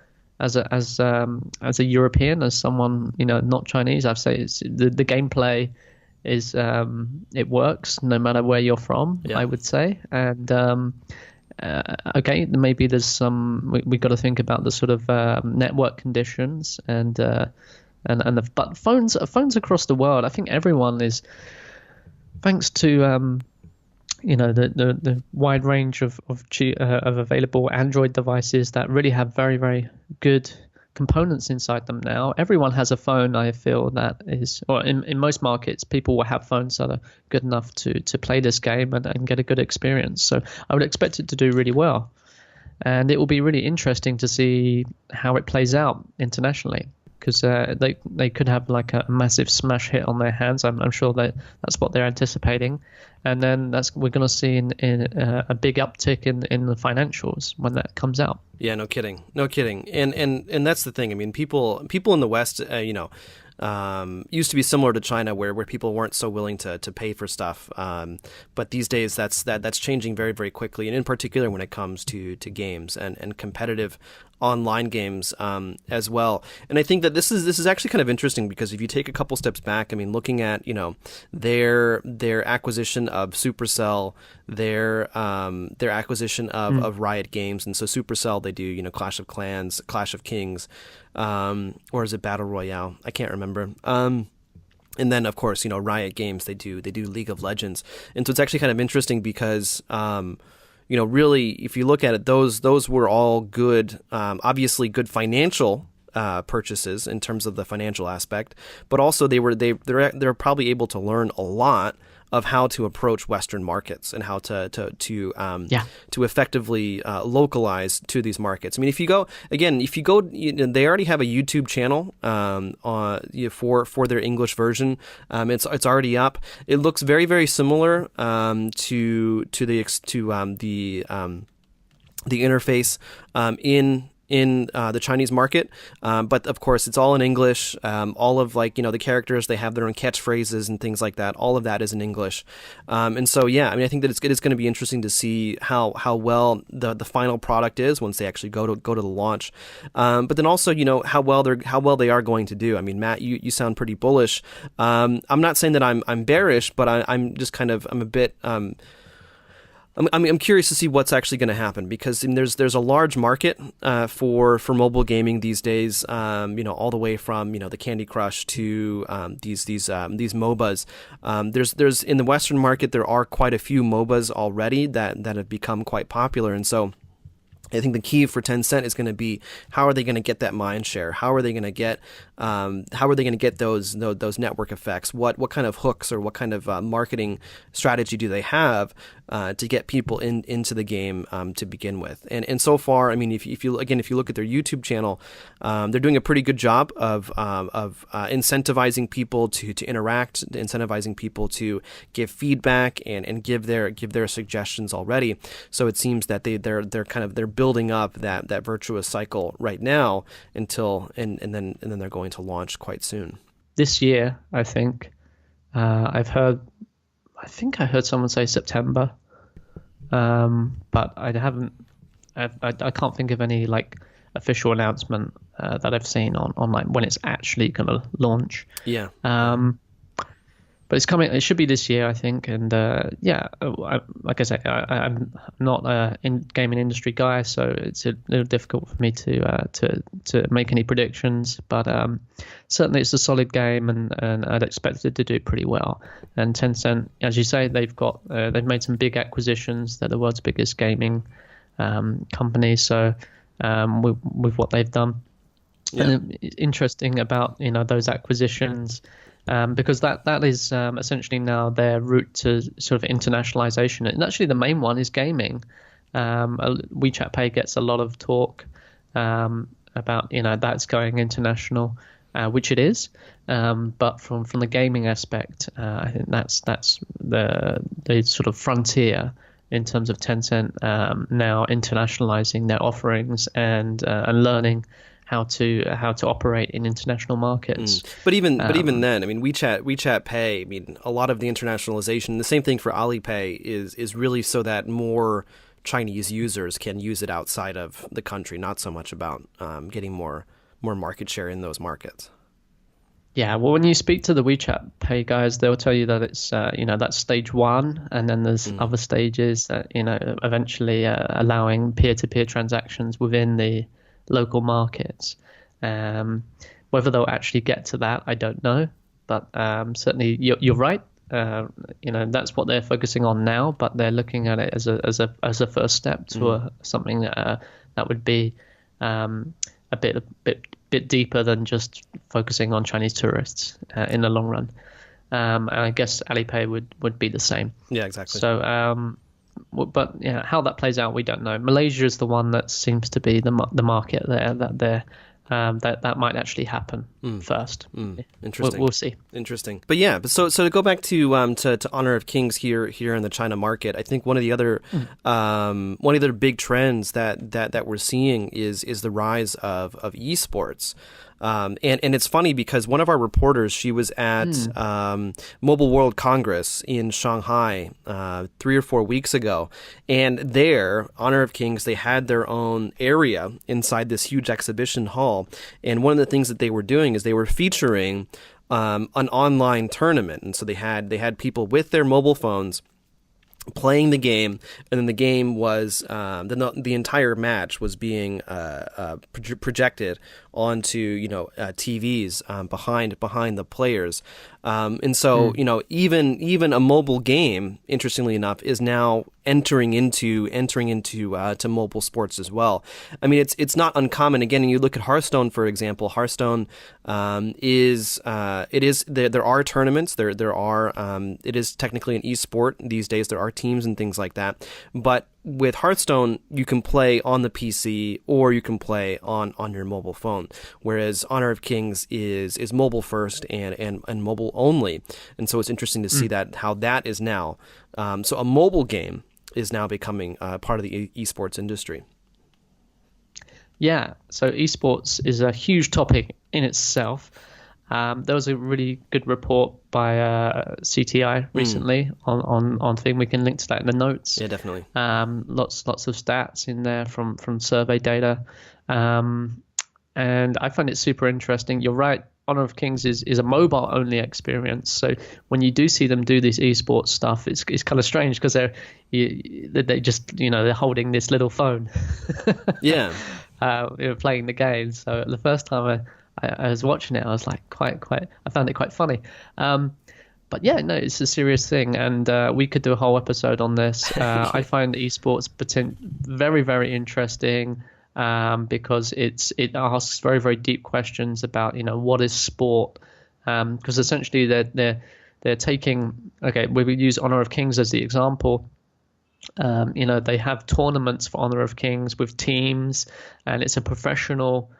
European, as someone not Chinese, I'd say the gameplay is it works no matter where you're from. Yeah. I would say, and okay, maybe there's some we got to think about the sort of network conditions but phones across the world. I think everyone is, thanks to the wide range of available Android devices that really have very, very good components inside them now. Everyone has a phone, I feel, that is, or in most markets, people will have phones that are good enough to play this game and get a good experience. So I would expect it to do really well. And it will be really interesting to see how it plays out internationally, because they could have like a massive smash hit on their hands. I'm sure that's what they're anticipating, and then we're going to see in a big uptick in the financials when that comes out. Yeah, no kidding, and that's the thing. I mean, people in the West, used to be similar to China, where people weren't so willing to pay for stuff. But these days, that's changing very, very quickly, and in particular when it comes to games and competitive online games as well. And I think that this is actually kind of interesting, because if you take a couple steps back, I mean, looking at their acquisition of Supercell, their acquisition of Riot Games, and so Supercell, they do Clash of Clans, Clash of Kings, or is it Battle Royale? I can't remember. And then of course Riot Games, they do League of Legends, and so it's actually kind of interesting because really, if you look at it, those were all good, obviously good financial purchases in terms of the financial aspect, but also they're probably able to learn a lot of how to approach Western markets and how to effectively localize to these markets. I mean, if you go, they already have a YouTube channel for their English version. It's already up. It looks very, very similar to the interface in the Chinese market, but of course it's all in English. All of the characters, they have their own catchphrases and things like that. All of that is in English, and so yeah, I mean, I think that it's going to be interesting to see how well the final product is once they actually go to the launch. But then also how well they are going to do. I mean, Matt, you sound pretty bullish. I'm not saying that I'm bearish, but I'm just I'm a bit. I'm curious to see what's actually going to happen, because there's a large market for mobile gaming these days. All the way from the Candy Crush to these MOBAs. There's in the Western market, there are quite a few MOBAs already that have become quite popular, and so I think the key for Tencent is going to be how are they going to get that mind share? How are they going to get those network effects? What kind of hooks or what kind of marketing strategy do they have to get people into the game to begin with? And so far, I mean, if you look at their YouTube channel, they're doing a pretty good job of incentivizing people to interact, incentivizing people to give feedback and give their suggestions already. So it seems that they're building up that virtuous cycle right now and then they're going to launch quite soon. This year, I think. I heard someone say September, but I haven't. I can't think of any like official announcement that I've seen on like when it's actually going to launch. Yeah. But it's coming. It should be this year, I think. And like I say, I'm not a gaming industry guy, so it's a little difficult for me to make any predictions. But certainly, it's a solid game, and I'd expect it to do pretty well. And Tencent, as you say, they've made some big acquisitions. They're the world's biggest gaming company. So with what they've done, and it's interesting about those acquisitions. Because that is essentially now their route to sort of internationalization. And actually the main one is gaming. WeChat Pay gets a lot of talk about, that's going international, which it is. But from the gaming aspect, I think that's the sort of frontier in terms of Tencent now internationalizing their offerings and learning how to operate in international markets. But even then, I mean, WeChat Pay, I mean, a lot of the internationalization, the same thing for Alipay is really so that more Chinese users can use it outside of the country, not so much about getting more market share in those markets. Yeah, well, when you speak to the WeChat Pay guys, they'll tell you that it's that's stage one, and then there's other stages that eventually allowing peer-to-peer transactions within the local markets. Whether they'll actually get to that, I don't know, but certainly you're right. That's what they're focusing on now, but they're looking at it as a first step to something that would be a bit deeper than just focusing on Chinese tourists in the long run. And I guess Alipay would be the same. Yeah, exactly. So but how that plays out, we don't know. Malaysia is the one that seems to be the market there that might actually happen first. Interesting. We'll see. Interesting. But yeah, so to go back to Honor of Kings here in the China market, I think one of the other big trends that we're seeing is the rise of esports. And it's funny because one of our reporters, she was at Mobile World Congress in Shanghai 3 or 4 weeks ago, and there, Honor of Kings, they had their own area inside this huge exhibition hall, and one of the things that they were doing is they were featuring an online tournament, and so they had people with their mobile phones playing the game, and then the game was the entire match was being projected onto TVs behind the players, and so even a mobile game, interestingly enough, is now entering into to mobile sports as well. I mean, it's not uncommon. Again, you look at Hearthstone, for example. Hearthstone there are tournaments. There are it is technically an esport these days. There are teams and things like that. But with Hearthstone, you can play on the PC or you can play on your mobile phone, whereas Honor of Kings is mobile first and mobile only. And so it's interesting to see how that is now. So a mobile game is now becoming part of the esports industry. Yeah, so esports is a huge topic in itself. There was a really good report by CTI recently on thing. We can link to that in the notes. Yeah, definitely. Lots of stats in there from survey data, and I find it super interesting. You're right. Honor of Kings is a mobile only experience. So when you do see them do this esports stuff, it's kind of strange because they just they're holding this little phone. Yeah. Playing the game. So the first time I was watching it, I was like quite I found it quite funny. But yeah, no, it's a serious thing, and we could do a whole episode on this. I find esports very, very interesting, because it asks very, very deep questions about, what is sport, because essentially they're taking, okay, we use Honor of Kings as the example. They have tournaments for Honor of Kings with teams, and it's a professional.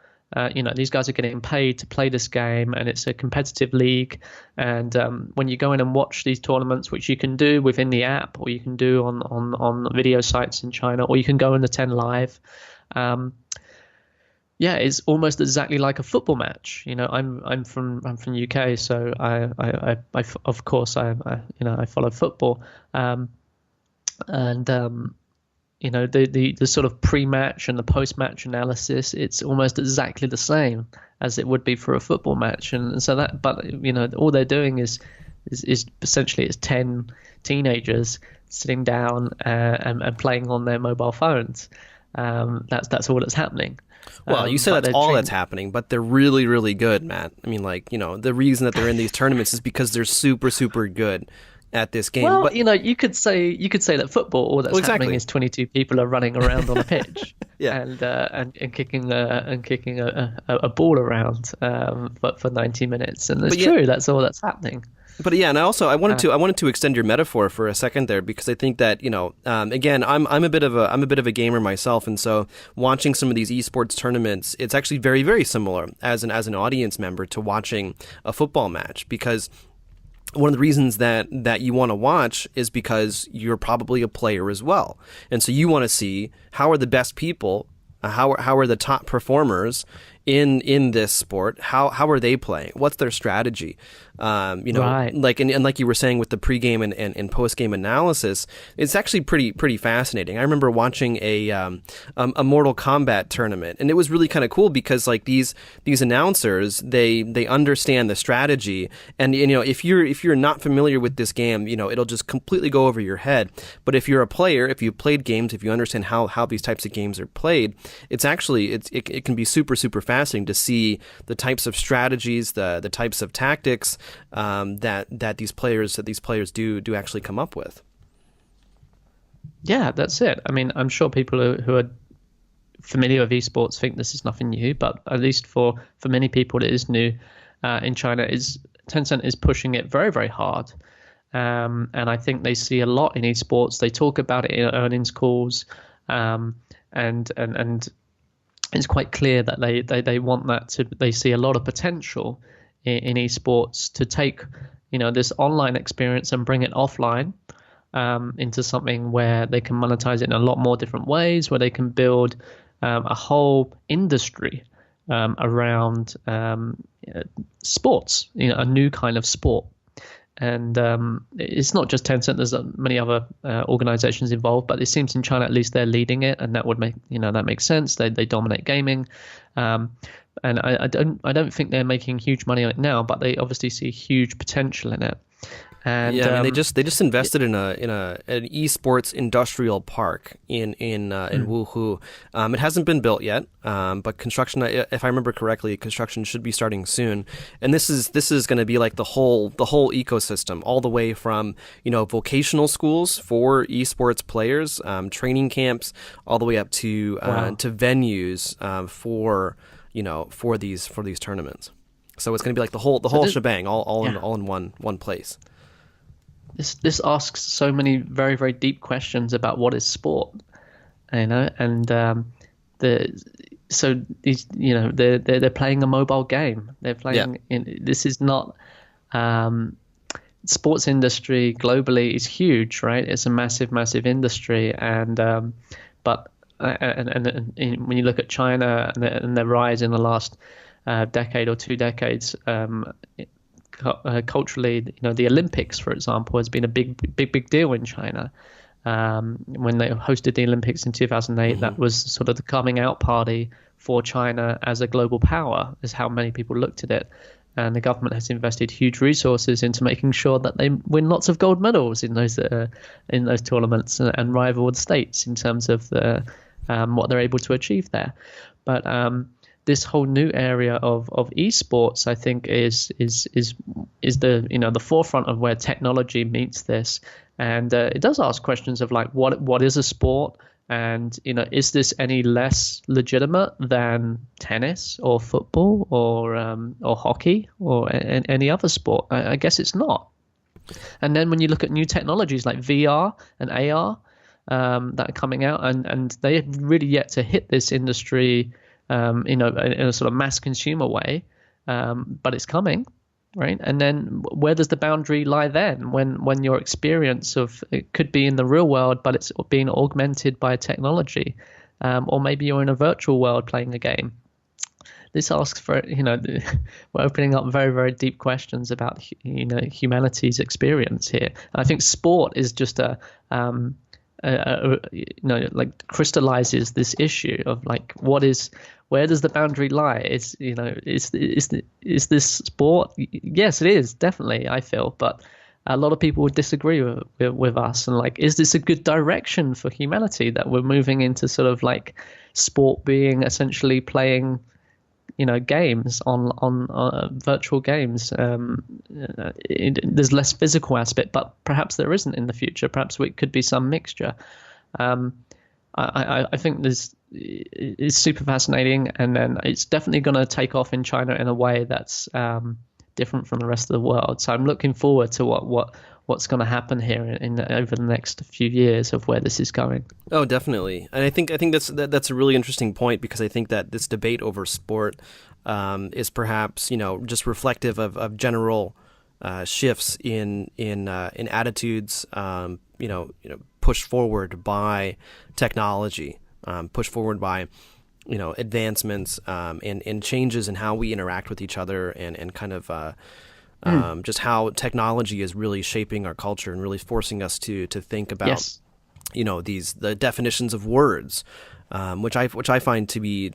These guys are getting paid to play this game, and it's a competitive league. And when you go in and watch these tournaments, which you can do within the app, or you can do on video sites in China, or you can go in the 10 Live. It's almost exactly like a football match. I'm from UK, so I of course I follow football. The sort of pre-match and the post-match analysis, it's almost exactly the same as it would be for a football match. And so that, but all they're doing is essentially it's 10 teenagers sitting down and playing on their mobile phones. That's all that's happening. Well, you said that's all that's happening, but they're really, really good, Matt. I mean, the reason that they're in these tournaments is because they're super, super good at this game. Well, but you could say that football, all that's happening is 22 people are running around on a pitch, and kicking a ball around, but for 90 minutes, and it's true. That's all that's happening. But yeah, and I wanted to extend your metaphor for a second there, because I think that again, I'm a bit of a gamer myself, and so watching some of these esports tournaments, it's actually very, very similar as an audience member to watching a football match, because one of the reasons that you want to watch is because you're probably a player as well, and so you want to see how are the best people, how are the top performers in this sport, how are they playing, what's their strategy, right. like you were saying with the pregame and postgame analysis, it's actually pretty fascinating. I remember watching a Mortal Kombat tournament, and it was really kind of cool because like these announcers, they understand the strategy, and if you're not familiar with this game, it'll just completely go over your head. But if you're a player, if you've played games, if you understand how these types of games are played, it can be super, super fascinating to see the types of strategies, the types of tactics that these players do actually come up with. Yeah, that's it. I mean, I'm sure people who are familiar with esports think this is nothing new, but at least for many people it is new. In China, Tencent is pushing it very, very hard, and I think they see a lot in esports. They talk about it in earnings calls, and it's quite clear that they want that they see a lot of potential in esports to take this online experience and bring it offline, into something where they can monetize it in a lot more different ways, where they can build a whole industry around sports, a new kind of sport. And it's not just Tencent. There's many other organizations involved, but it seems in China at least they're leading it, and that would make that makes sense. They dominate gaming, and I don't think they're making huge money on it now, but they obviously see huge potential in it. And yeah, I mean, they just invested in an esports industrial park in Wuhu. It hasn't been built yet, but construction, if I remember correctly, construction should be starting soon. And this is going to be like the whole ecosystem, all the way from vocational schools for esports players, training camps, all the way up to to venues for these tournaments. So it's going to be like the whole shebang, all in one place. This asks so many very, very deep questions about what is sport, and they're playing a mobile game. They're playing this is not sports industry globally is huge, right? It's a massive, massive industry, and when you look at China and their rise in the last decade or 2 decades. Culturally, the Olympics, for example, has been a big deal in China. When they hosted the Olympics in 2008, that was sort of the coming out party for China as a global power, is how many people looked at it. And the government has invested huge resources into making sure that they win lots of gold medals in those tournaments and rival the states in terms of what they're able to achieve there. But this whole new area of esports, I think, is the the forefront of where technology meets this, and it does ask questions of like what is a sport, and is this any less legitimate than tennis or football or hockey or any other sport? I guess it's not. And then when you look at new technologies like VR and AR that are coming out, and they have really yet to hit this industry, in a sort of mass consumer way, but it's coming, right? And then where does the boundary lie then, when your experience of it could be in the real world, but it's being augmented by technology, or maybe you're in a virtual world playing a game? This asks for, we're opening up very, very deep questions about, humanity's experience here. And I think sport is just like crystallizes this issue of like, where does the boundary lie? Is this sport? Yes, it is, definitely, I feel, but a lot of people would disagree with us, and like, is this a good direction for humanity that we're moving into sort of like sport being essentially playing games on virtual games? There's less physical aspect, but perhaps there isn't in the future. Perhaps it could be some mixture. I think it's super fascinating, and then it's definitely going to take off in China in a way that's different from the rest of the world. So I'm looking forward to what's going to happen here over the next few years of where this is going. Oh, definitely. And I think that's a really interesting point, because I think that this debate over sport is perhaps just reflective of general shifts in attitudes, pushed forward by technology, pushed forward by advancements and changes in how we interact with each other, and kind of just how technology is really shaping our culture and really forcing us to think about, yes, the definitions of words, which I find to be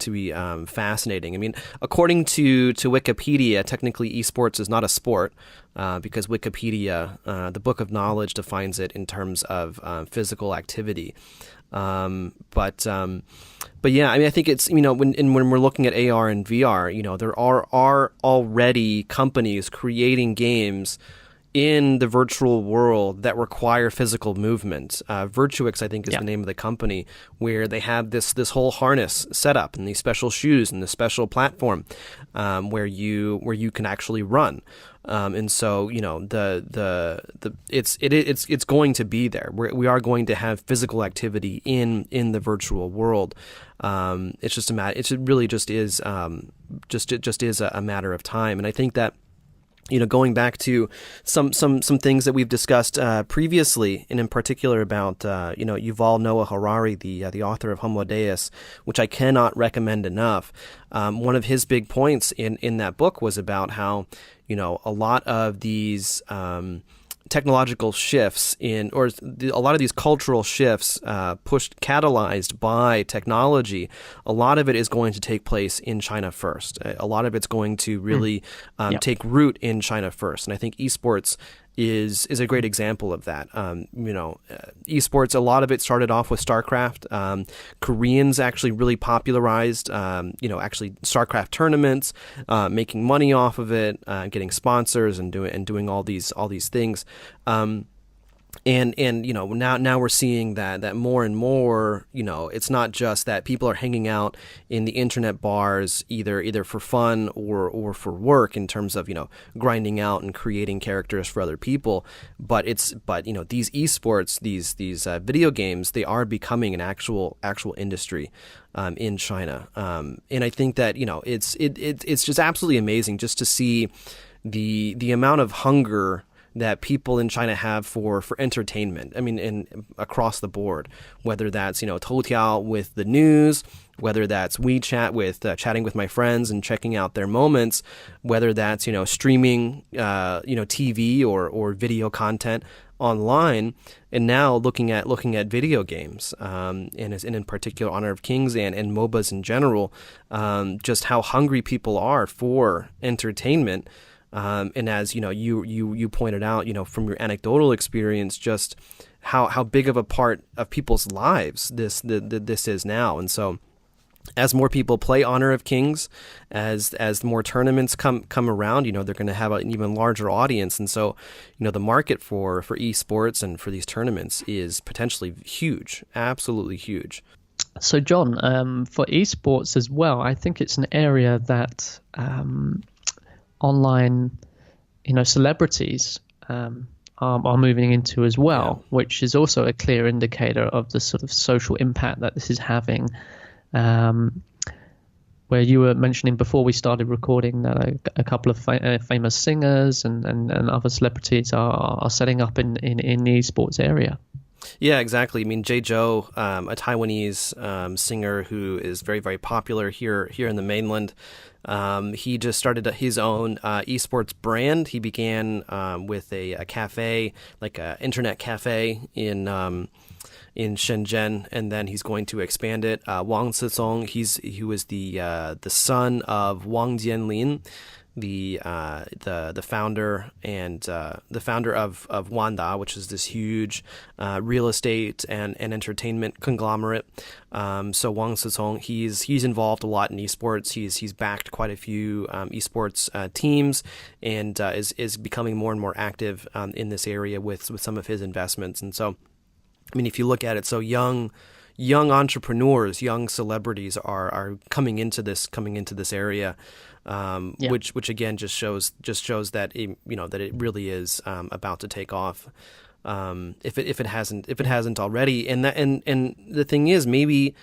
fascinating. I mean, according to Wikipedia, technically esports is not a sport, because Wikipedia, the Book of Knowledge, defines it in terms of physical activity. But yeah, I mean, I think it's, when we're looking at AR and VR, there are already companies creating games in the virtual world that require physical movement. Virtuix, I think, is the name of the company, where they have this whole harness set up, and these special shoes and the special platform, where you can actually run. And so, it's going to be there. We are going to have physical activity in the virtual world. It's just a matter. It really just is a matter of time. And I think that, going back to some things that we've discussed previously, and in particular about Yuval Noah Harari, the author of Homo Deus, which I cannot recommend enough. One of his big points in that book was about how a lot of these technological shifts a lot of these cultural shifts catalyzed by technology, a lot of it is going to take place in China first. A lot of it's going to really take root in China first. And I think esports is a great example of that. Esports, a lot of it started off with StarCraft. Koreans actually really popularized, actually StarCraft tournaments, making money off of it, getting sponsors and doing all these things. And now we're seeing that more and more, it's not just that people are hanging out in the internet bars either for fun or for work, in terms of grinding out and creating characters for other people, but these esports, these video games, they are becoming an actual industry in China, and I think that it's just absolutely amazing just to see the amount of hunger that people in China have for entertainment. I mean, across the board, whether that's Toutiao with the news, whether that's WeChat with chatting with my friends and checking out their moments, whether that's streaming TV or video content online, and now looking at video games, and in particular Honor of Kings and MOBAs in general, just how hungry people are for entertainment. And as you pointed out, from your anecdotal experience, just how big of a part of people's lives this is now. And so, as more people play Honor of Kings, as more tournaments come around, they're going to have an even larger audience, and so the market for esports and for these tournaments is potentially huge, absolutely huge. So John, for esports as well, I think it's an area that online, celebrities are moving into as well, which is also a clear indicator of the sort of social impact that this is having. Where you were mentioning before we started recording that a couple of famous singers and other celebrities are setting up in the esports area. Yeah, exactly. I mean, J-Jo, a Taiwanese singer who is very, very popular here in the mainland. He just started his own esports brand. He began with a cafe, like an internet cafe in Shenzhen, and then he's going to expand it. Wang Zisong, he was the son of Wang Jianlin, the founder and the founder of Wanda, which is this huge real estate and entertainment conglomerate. So Wang Zisong, he's involved a lot in esports. He's backed quite a few esports teams, and is becoming more and more active in this area with some of his investments. And so, I mean, if you look at it, so young entrepreneurs, young celebrities are coming into this area, which again just shows that that it really is about to take off, if it hasn't already. And the thing is, maybe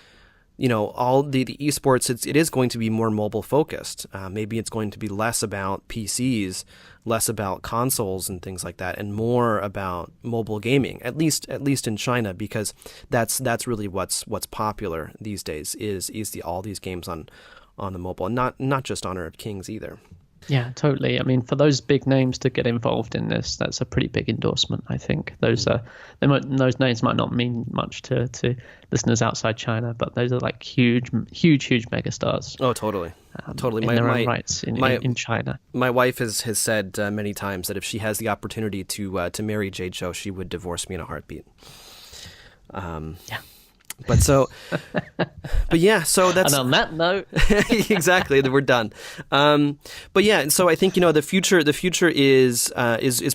all the esports, it is going to be more mobile focused. Maybe it's going to be less about PCs, less about consoles and things like that, and more about mobile gaming. At least in China, because that's really what's popular these days is all these games on the mobile, and not just Honor of Kings either. Yeah, totally. I mean, for those big names to get involved in this, that's a pretty big endorsement, I think. Those names might not mean much to listeners outside China, but those are like huge megastars. Oh, totally. Totally. In their own rights in China. My wife has said many times that if she has the opportunity to marry J-Jo, she would divorce me in a heartbeat. Yeah. But yeah, so that's. And on that note, exactly, we're done. But yeah, so I think the future is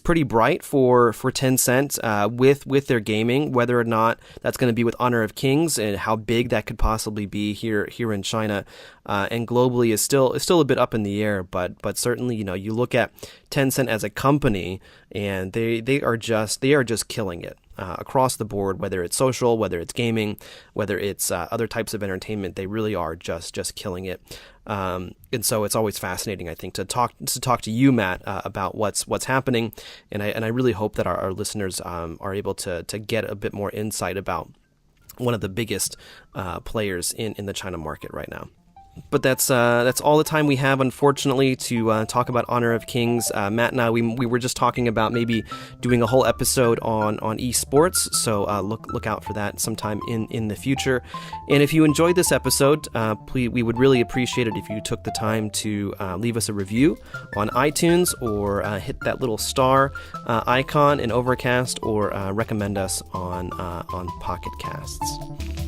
pretty bright for Tencent with their gaming. Whether or not that's going to be with Honor of Kings and how big that could possibly be here in China and globally is still a bit up in the air. But certainly, you look at Tencent as a company, and they are just killing it. Across the board, whether it's social, whether it's gaming, whether it's other types of entertainment, they really are just killing it. And so it's always fascinating, I think, to talk to you, Matt, about what's happening. And I really hope that our listeners are able to get a bit more insight about one of the biggest players in the China market right now. But that's all the time we have, unfortunately, to talk about Honor of Kings. Matt and I, we were just talking about maybe doing a whole episode on esports, so look out for that sometime in the future. And if you enjoyed this episode, we would really appreciate it if you took the time to leave us a review on iTunes, or hit that little star icon in Overcast, or recommend us on Pocket Casts.